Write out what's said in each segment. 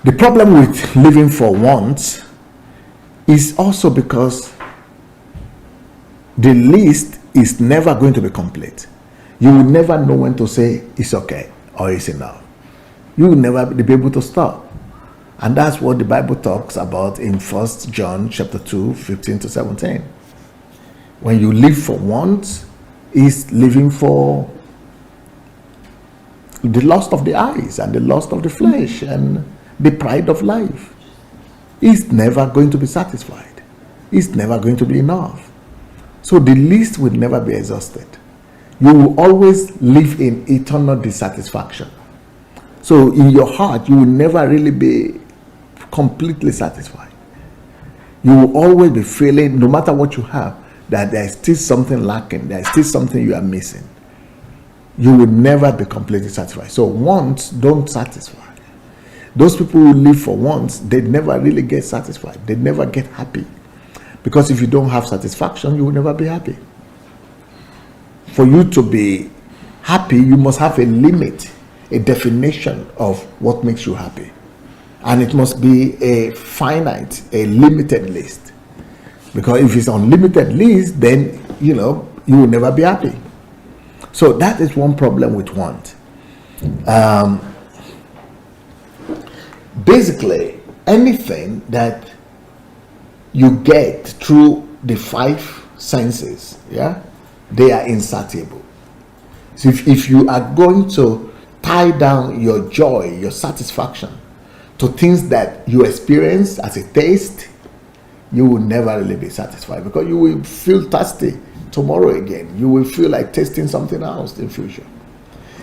The problem with living for want is also because the list is never going to be complete. You will never know when to say it's okay or it's enough. You will never be able to stop. And that's what the Bible talks about in 1 John chapter 2, 15 to 17. When you live for want, is living for the lust of the eyes and the lust of the flesh and the pride of life. It's never going to be satisfied. It's never going to be enough. So the list will never be exhausted. You will always live in eternal dissatisfaction. So in your heart, you will never really be completely satisfied. You will always be feeling, no matter what you have, that there is still something lacking, there is still something you are missing. You will never be completely satisfied. So wants don't satisfy. Those people who live for wants, they never really get satisfied. They never get happy. Because if you don't have satisfaction, you will never be happy. For you to be happy, you must have a limit, a definition of what makes you happy. And it must be a finite, a limited list. Because if it's unlimited list, then, you will never be happy. So that is one problem with want. Basically, anything that you get through the five senses, they are insatiable. So if you are going to tie down your joy, your satisfaction to things that you experience as a taste, you will never really be satisfied, because you will feel thirsty tomorrow again. You will feel like tasting something else in future.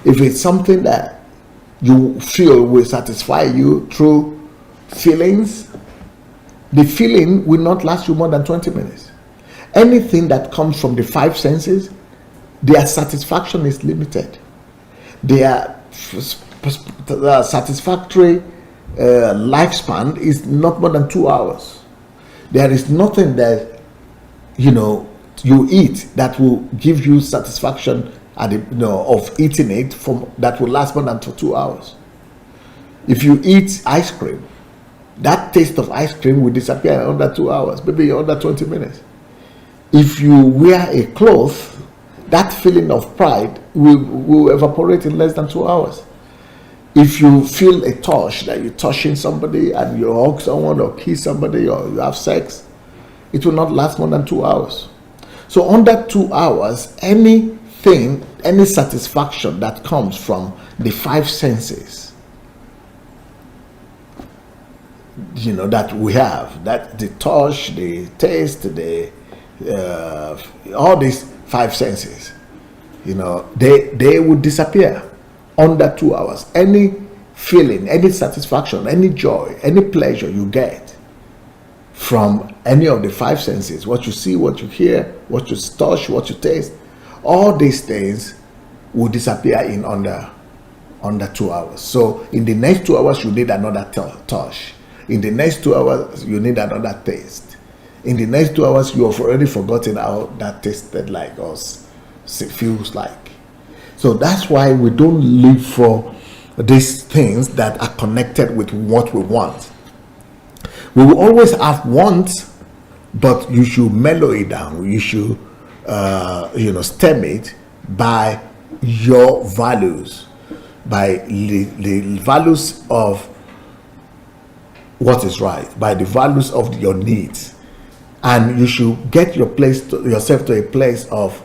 If it's something that you feel will satisfy you through feelings, the feeling will not last you more than 20 minutes. Anything that comes from the five senses, their satisfaction is limited. Their satisfactory lifespan is not more than 2 hours. There is nothing that you eat that will give you satisfaction of eating it that will last more than 2 hours. If you eat ice cream, that taste of ice cream will disappear in under 2 hours, maybe under 20 minutes. If you wear a cloth, that feeling of pride will evaporate in less than 2 hours. If you feel a touch, that you're touching somebody and you hug someone or kiss somebody or you have sex, it will not last more than 2 hours. So under 2 hours, anything, any satisfaction that comes from the five senses, that we have, that the touch, the taste, all these five senses, they would disappear under 2 hours. Any feeling, any satisfaction, any joy, any pleasure you get from any of the five senses, what you see, what you hear, what you touch, what you taste, all these things will disappear in under 2 hours. So in the next 2 hours, you need another touch. In the next 2 hours, you need another taste. In the next 2 hours, you have already forgotten how that tasted like or feels like. So that's why we don't live for these things that are connected with what we want. We will always have wants, but you should mellow it down. You should, stem it by your values, by the values of what is right, by the values of your needs. And you should get yourself to a place of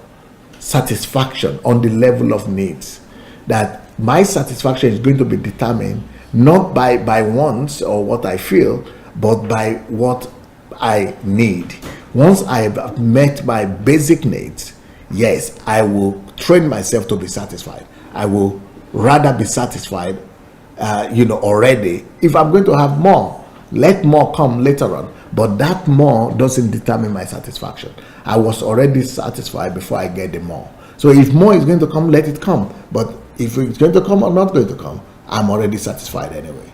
satisfaction on the level of needs. That my satisfaction is going to be determined not by wants or what I feel, but by what I need. Once I have met my basic needs, yes, I will train myself to be satisfied. I will rather be satisfied already. If I'm going to have more, let more come later on, but that more doesn't determine my satisfaction. I was already satisfied before I get the more. So if more is going to come, let it come. But if it's going to come or not going to come, I'm already satisfied anyway.